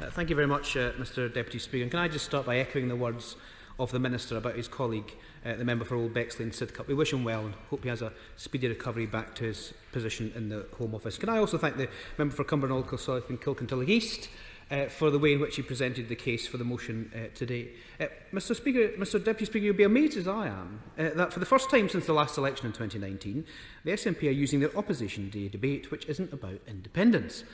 Thank you very much, Mr Deputy Speaker. And can I just start by echoing the words of the Minister about his colleague, the member for Old Bexley and Sidcup. We wish him well and hope he has a speedy recovery back to his position in the Home Office. Can I also thank the member for Cumbernauld, Kilsyth and Kilcontullig East for the way in which he presented the case for the motion today. Mr Deputy Speaker, you'll be amazed as I am that for the first time since the last election in 2019, the SNP are using their Opposition Day debate, which isn't about independence.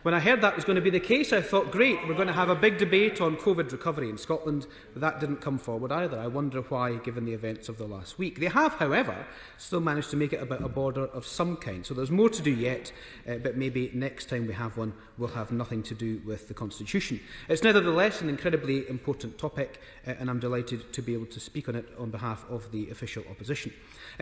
When I heard that was going to be the case, I thought, great, we're going to have a big debate on COVID recovery in Scotland, but that didn't come forward either. I wonder why, given the events of the last week. They have, however, still managed to make it about a border of some kind, so there's more to do yet, but maybe next time we have one, we'll have nothing to do with the Constitution. It's nevertheless an incredibly important topic, and I'm delighted to be able to speak on it on behalf of the official opposition.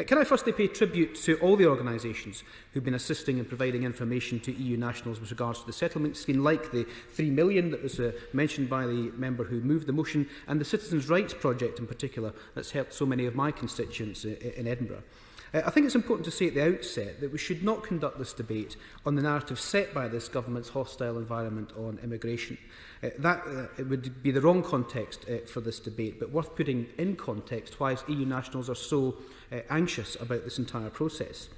Can I firstly pay tribute to all the organisations who've been assisting and providing information to EU nationals with regards to the settlement scheme, like the 3 million that was mentioned by the member who moved the motion, and the Citizens' Rights Project in particular, that's helped so many of my constituents in Edinburgh. I think it's important to say at the outset that we should not conduct this debate on the narrative set by this government's hostile environment on immigration. It would be the wrong context for this debate, but worth putting in context why EU nationals are so anxious about this entire process.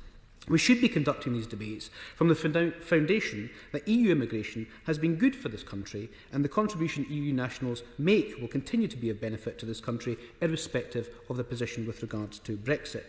We should be conducting these debates from the foundation that EU immigration has been good for this country, and the contribution EU nationals make will continue to be of benefit to this country, irrespective of the position with regards to Brexit.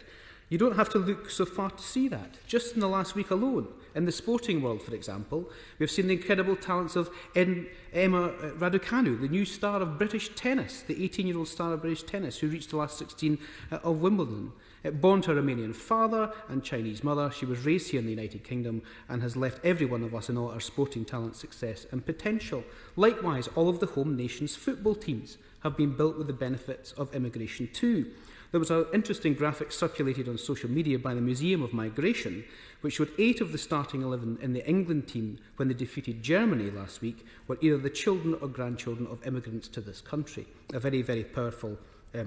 You don't have to look so far to see that. Just in the last week alone, in the sporting world, for example, we've seen the incredible talents of Emma Raducanu, the new star of British tennis, the 18-year-old star of British tennis, who reached the last 16 of Wimbledon. Born to a Romanian father and Chinese mother, she was raised here in the United Kingdom and has left every one of us in awe at her sporting talent, success and potential. Likewise, all of the home nation's football teams have been built with the benefits of immigration too. There was an interesting graphic circulated on social media by the Museum of Migration, which showed 8 of the starting 11 in the England team when they defeated Germany last week were either the children or grandchildren of immigrants to this country. A very, very powerful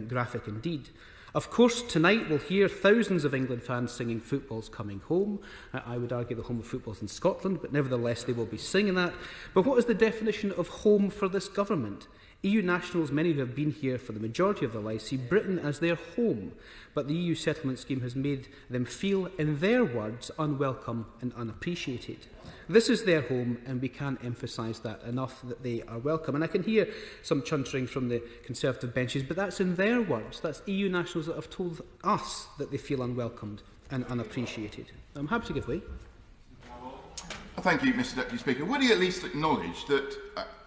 graphic indeed. Of course, tonight we'll hear thousands of England fans singing "Football's Coming Home." I would argue the home of football's in Scotland, but nevertheless they will be singing that. But what is the definition of home for this government? EU nationals, many who have been here for the majority of their lives, see Britain as their home, but the EU settlement scheme has made them feel, in their words, unwelcome and unappreciated. This is their home, and we can't emphasise that enough, that they are welcome. And I can hear some chuntering from the Conservative benches, but that's in their words. That's EU nationals that have told us that they feel unwelcomed and unappreciated. I'm happy to give way. Thank you, Mr Deputy Speaker. Would he at least acknowledge that,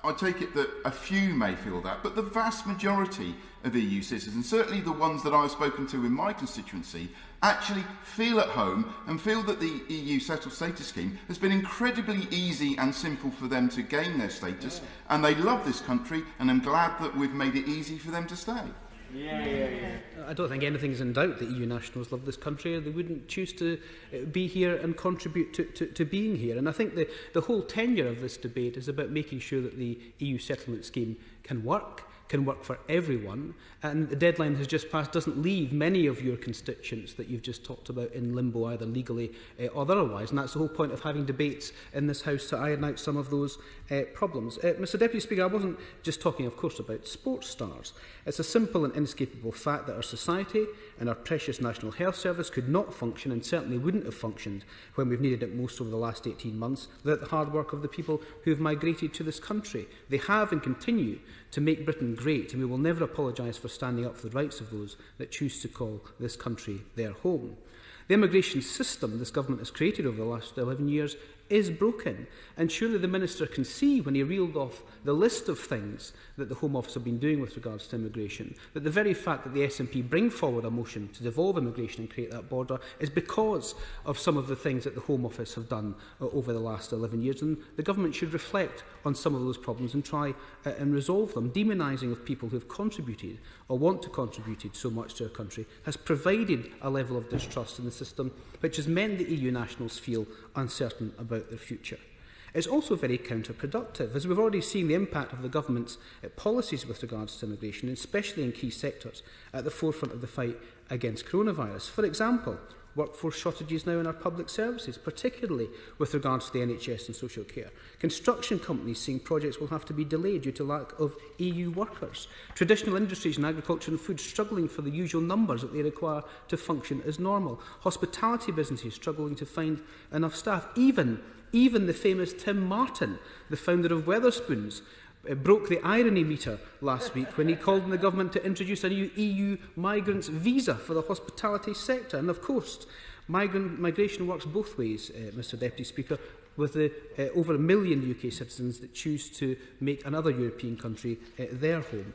I take it that a few may feel that, but the vast majority of EU citizens, certainly the ones that I've spoken to in my constituency, actually feel at home and feel that the EU settled status scheme has been incredibly easy and simple for them to gain their status, and they love this country, and I'm glad that we've made it easy for them to stay. I don't think anything is in doubt that EU nationals love this country, or they wouldn't choose to be here and contribute to being here. And I think the whole tenure of this debate is about making sure that the EU settlement scheme can work for everyone, and the deadline has just passed doesn't leave many of your constituents that you've just talked about in limbo, either legally or otherwise, and that's the whole point of having debates in this House to iron out some of those problems. Mr Deputy Speaker, I wasn't just talking, of course, about sports stars. It's a simple and inescapable fact that our society and our precious National Health Service could not function, and certainly wouldn't have functioned when we've needed it most over the last 18 months, without the hard work of the people who have migrated to this country. They have and continue to make Britain great, and we will never apologise for standing up for the rights of those that choose to call this country their home. The immigration system this government has created over the last 11 years is broken, and surely the Minister can see, when he reeled off the list of things that the Home Office have been doing with regards to immigration, that the very fact that the SNP bring forward a motion to devolve immigration and create that border is because of some of the things that the Home Office have done over the last 11 years, and the government should reflect on some of those problems and try and resolve them. Demonising of people who have contributed or want to contribute so much to our country has provided a level of distrust in the system, which has meant that EU nationals feel uncertain about their future. It's also very counterproductive, as we've already seen the impact of the government's policies with regards to immigration, especially in key sectors at the forefront of the fight against coronavirus. For example, workforce shortages now in our public services, particularly with regards to the NHS and social care. Construction companies seeing projects will have to be delayed due to lack of EU workers. Traditional industries in agriculture and food struggling for the usual numbers that they require to function as normal. Hospitality businesses struggling to find enough staff. Even the famous Tim Martin, the founder of Wetherspoons, broke the irony meter last week when he called on the government to introduce a new EU migrants visa for the hospitality sector. And of course, migration works both ways, Mr Deputy Speaker, with the over 1 million UK citizens that choose to make another European country their home.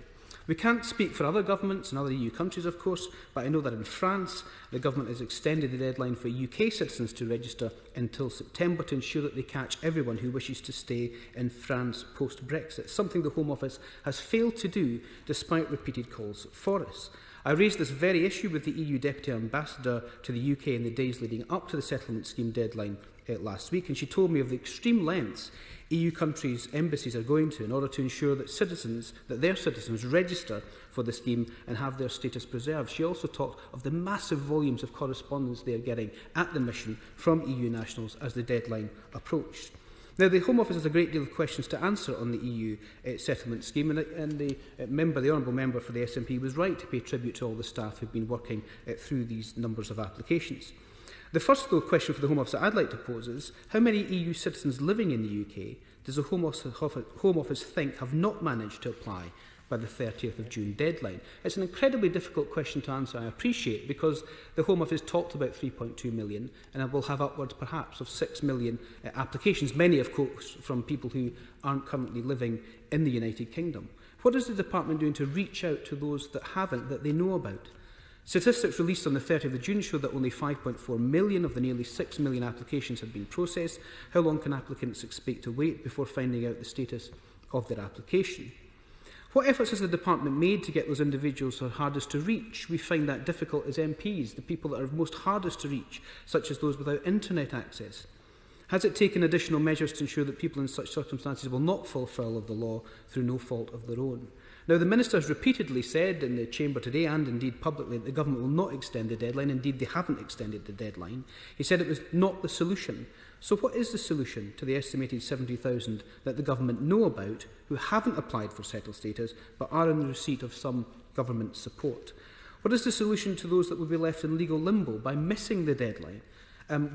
We can't speak for other governments and other EU countries, of course, but I know that in France, the government has extended the deadline for UK citizens to register until September to ensure that they catch everyone who wishes to stay in France post-Brexit, something the Home Office has failed to do despite repeated calls for us. I raised this very issue with the EU Deputy Ambassador to the UK in the days leading up to the settlement scheme deadline last week, and she told me of the extreme lengths EU countries' embassies are going to in order to ensure that their citizens register for the scheme and have their status preserved. She also talked of the massive volumes of correspondence they are getting at the mission from EU nationals as the deadline approached. Now, the Home Office has a great deal of questions to answer on the EU settlement scheme, and the Honourable Member for the SNP was right to pay tribute to all the staff who have been working through these numbers of applications. The first, though, question for the Home Office that I'd like to pose is, how many EU citizens living in the UK does the Home Office think have not managed to apply by the 30th of June deadline? It's an incredibly difficult question to answer, I appreciate, because the Home Office talked about 3.2 million and will have upwards perhaps of 6 million applications, many of course from people who aren't currently living in the United Kingdom. What is the Department doing to reach out to those that haven't, that they know about? Statistics released on the 30th of June show that only 5.4 million of the nearly 6 million applications have been processed. How long can applicants expect to wait before finding out the status of their application? What efforts has the Department made to get those individuals who are hardest to reach? We find that difficult as MPs, the people that are most hardest to reach, such as those without internet access. Has it taken additional measures to ensure that people in such circumstances will not fall foul of the law through no fault of their own? Now, the Minister has repeatedly said in the Chamber today and indeed publicly that the Government will not extend the deadline. Indeed, they haven't extended the deadline. He said it was not the solution. So what is the solution to the estimated 70,000 that the Government know about who haven't applied for settled status but are in receipt of some government support? What is the solution to those that will be left in legal limbo by missing the deadline?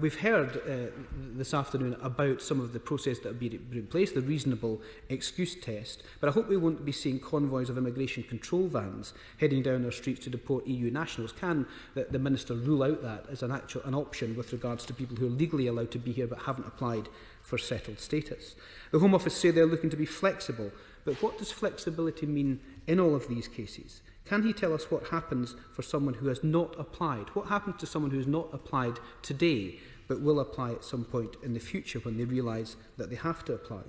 We've heard this afternoon about some of the process that have been in place, the reasonable excuse test, but I hope we won't be seeing convoys of immigration control vans heading down our streets to deport EU nationals. Can the Minister rule out that as an option with regards to people who are legally allowed to be here but haven't applied for settled status? The Home Office say they're looking to be flexible, but what does flexibility mean in all of these cases? Can he tell us what happens for someone who has not applied? What happens to someone who has not applied today but will apply at some point in the future when they realise that they have to apply?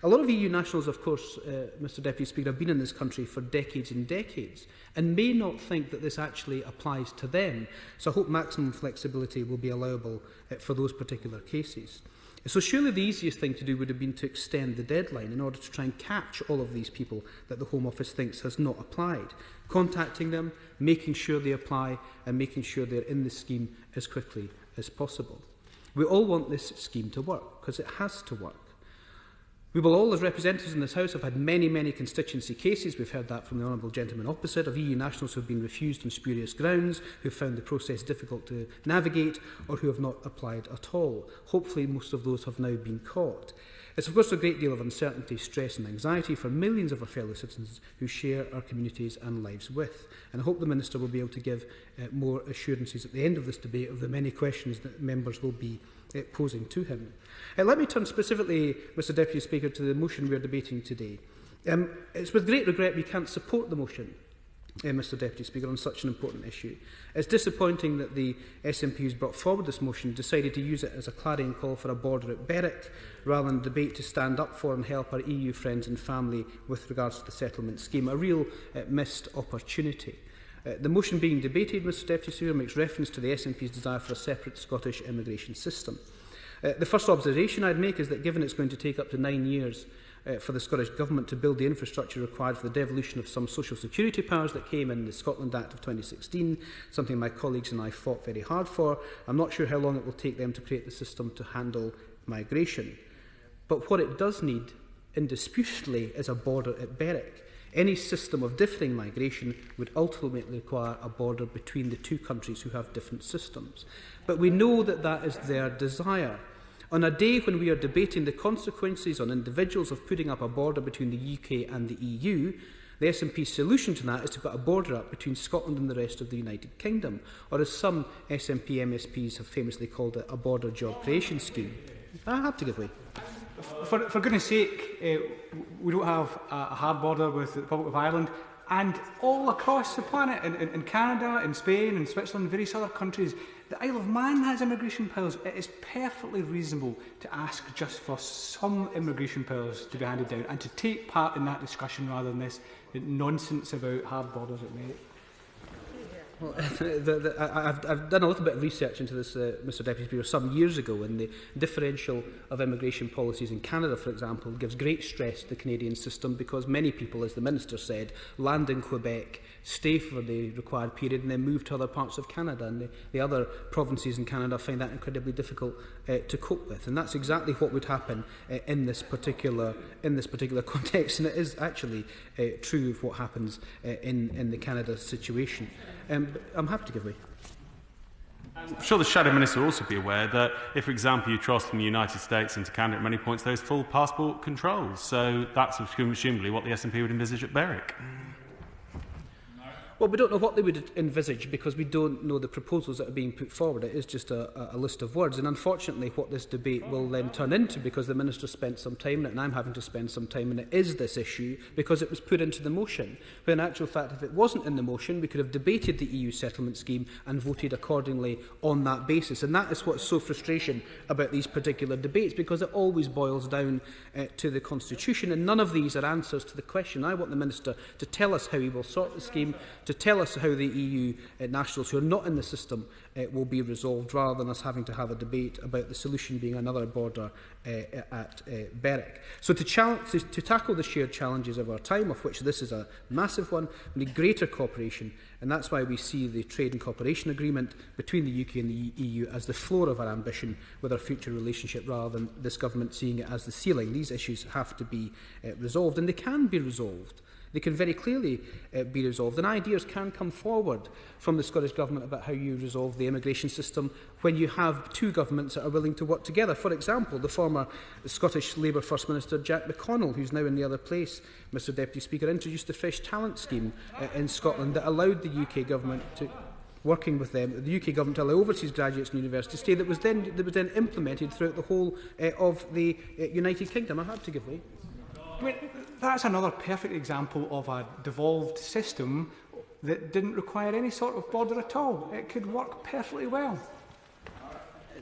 A lot of EU nationals, of course, Mr Deputy Speaker, have been in this country for decades and decades and may not think that this actually applies to them. So I hope maximum flexibility will be allowable for those particular cases. So surely the easiest thing to do would have been to extend the deadline in order to try and catch all of these people that the Home Office thinks has not applied, contacting them, making sure they apply and making sure they're in the scheme as quickly as possible. We all want this scheme to work because it has to work. We will all, as representatives in this House, have had many, many constituency cases. We've heard that from the Honourable Gentleman opposite, of EU nationals who have been refused on spurious grounds, who have found the process difficult to navigate, or who have not applied at all. Hopefully, most of those have now been caught. It's, of course, a great deal of uncertainty, stress and anxiety for millions of our fellow citizens who share our communities and lives with. And I hope the Minister will be able to give more assurances at the end of this debate of the many questions that members will be posing to him. Let me turn specifically, Mr Deputy Speaker, to the motion we are debating today. It's with great regret we can't support the motion, Mr Deputy Speaker, on such an important issue. It's disappointing that the SNP who's brought forward this motion decided to use it as a clarion call for a border at Berwick, rather than debate to stand up for and help our EU friends and family with regards to the settlement scheme. A real missed opportunity. The motion being debated, Mr Deputy Speaker, makes reference to the SNP's desire for a separate Scottish immigration system. The first observation I'd make is that given it's going to take up to 9 years for the Scottish Government to build the infrastructure required for the devolution of some social security powers that came in the Scotland Act of 2016, something my colleagues and I fought very hard for. I'm not sure how long it will take them to create the system to handle migration. But what it does need, indisputably, is a border at Berwick. Any system of differing migration would ultimately require a border between the two countries who have different systems. But we know that that is their desire. On a day when we are debating the consequences on individuals of putting up a border between the UK and the EU, the SNP's solution to that is to put a border up between Scotland and the rest of the United Kingdom, or as some SNP MSPs have famously called it, a border job creation scheme. I have to give way. For goodness sake, we don't have a hard border with the Republic of Ireland, and all across the planet, in Canada, in Spain, in Switzerland, various other countries, the Isle of Man has immigration powers. It is perfectly reasonable to ask just for some immigration powers to be handed down and to take part in that discussion rather than this nonsense about hard borders at Merrick. Well, I've done a little bit of research into this, Mr Deputy Speaker, some years ago, and the differential of immigration policies in Canada, for example, gives great stress to the Canadian system because many people, as the Minister said, land in Quebec, stay for the required period and then move to other parts of Canada, and the other provinces in Canada find that incredibly difficult to cope with, and that's exactly what would happen in this particular context, and it is actually true of what happens in the Canada situation. I'm happy to give way. I'm sure the Shadow Minister will also be aware that if, for example, you cross from the United States into Canada at many points, there is full passport controls. So that's presumably what the SNP would envisage at Berwick. Well, we don't know what they would envisage because we don't know the proposals that are being put forward. It is just a list of words. And unfortunately, what this debate will then turn into, because the Minister spent some time in it and I'm having to spend some time in it, is this issue because it was put into the motion. But in actual fact, if it wasn't in the motion, we could have debated the EU settlement scheme and voted accordingly on that basis. And that is what's so frustrating about these particular debates, because it always boils down to the Constitution. And none of these are answers to the question. I want the Minister to tell us how he will sort the scheme, to tell us how the EU nationals who are not in the system will be resolved, rather than us having to have a debate about the solution being another border at Berwick. So to tackle the shared challenges of our time, of which this is a massive one, we need greater cooperation, and that's why we see the Trade and Cooperation Agreement between the UK and the EU as the floor of our ambition with our future relationship, rather than this government seeing it as the ceiling. These issues have to be resolved, and they can be resolved. They can very clearly be resolved, and ideas can come forward from the Scottish Government about how you resolve the immigration system when you have two governments that are willing to work together. For example, the former Scottish Labour First Minister Jack McConnell, who's now in the other place, Mr Deputy Speaker, introduced the Fresh Talent Scheme in Scotland that allowed the UK Government to working with them, the UK Government to allow overseas graduates in university stay, that was then implemented throughout the whole of the United Kingdom. I had to give way. I mean, that's another perfect example of a devolved system that didn't require any sort of border at all. It could work perfectly well.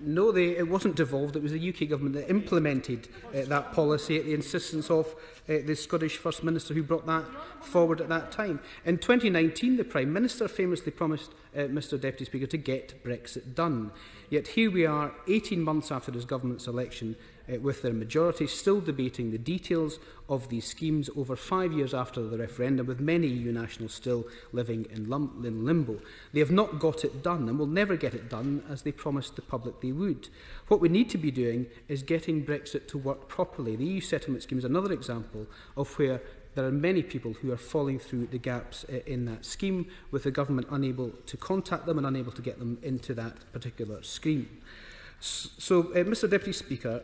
No, it wasn't devolved. It was the UK Government that implemented that policy at the insistence of the Scottish First Minister, who brought that forward at that time. In 2019, the Prime Minister famously promised, Mr Deputy Speaker, to get Brexit done. Yet here we are, 18 months after his government's election, with their majority still debating the details of these schemes over 5 years after the referendum, with many EU nationals still living in limbo. They have not got it done and will never get it done as they promised the public they would. What we need to be doing is getting Brexit to work properly. The EU settlement scheme is another example of where there are many people who are falling through the gaps in that scheme, with the government unable to contact them and unable to get them into that particular scheme. So, Mr Deputy Speaker,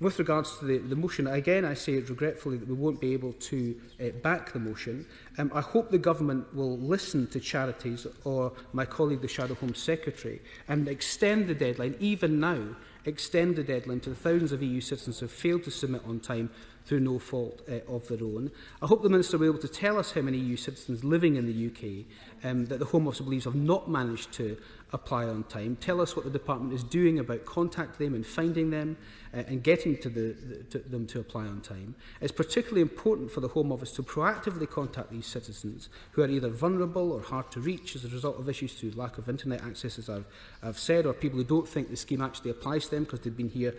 with regards to the motion, again I say it regretfully that we won't be able to back the motion. I hope the government will listen to charities or my colleague the Shadow Home Secretary and extend the deadline, even now, extend the deadline to the thousands of EU citizens who have failed to submit on time through no fault of their own. I hope the Minister will be able to tell us how many EU citizens living in the UK that the Home Office believes have not managed to apply on time. Tell us what the Department is doing about contacting them and finding them and getting to them to apply on time. It's particularly important for the Home Office to proactively contact these citizens who are either vulnerable or hard to reach as a result of issues through lack of internet access, as I've said, or people who don't think the scheme actually applies to them because they've been here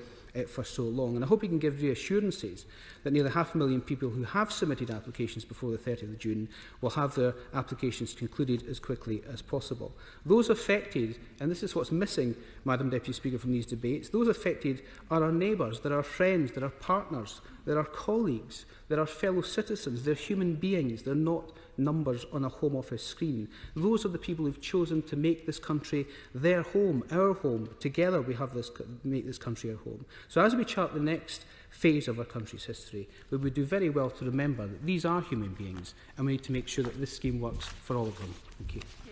for so long. And I hope he can give reassurances that nearly 500,000 people who have submitted applications before the 30th of June will have their applications concluded as quickly as possible. Those affected, and this is what's missing, Madam Deputy Speaker, from these debates, those affected are our neighbours, they're our friends, they're our partners, they're our colleagues, they're our fellow citizens, they're human beings, they're not numbers on a Home Office screen. Those are the people who've chosen to make this country their home, our home. Together we have make this country our home. So as we chart the next phase of our country's history, we would do very well to remember that these are human beings and we need to make sure that this scheme works for all of them. Thank you.